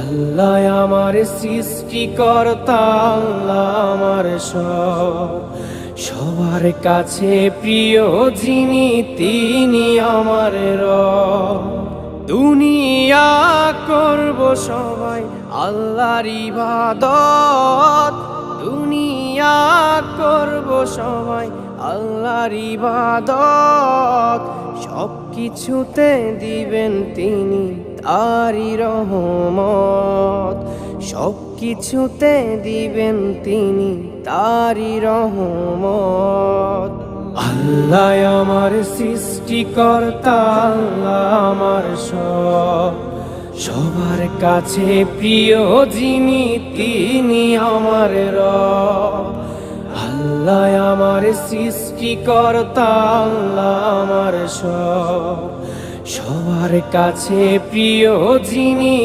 আল্লাহ আমার সৃষ্টিকর্তা, আল্লাহ আমার সব, সবার কাছে প্রিয় যিনি তিনি আমার রব। দুনিয়া করব সবাই আল্লাহর ইবাদত, দুনিয়া করব সবাই আল্লাহর ইবাদত, সব কিছুতে দিবেন তিনি তারই রহমত, সব কিছুতে দিবেন তিনি তারই রহমত। আল্লাহ আমার সৃষ্টিকর্তা, আল্লাহ আমার সব, সবার কাছে প্রিয় যিনি তিনি আমার রব। আল্লাহ আমার সৃষ্টিকর্তা, আল্লাহ আমার সব, সবার কাছে প্রিয় যিনি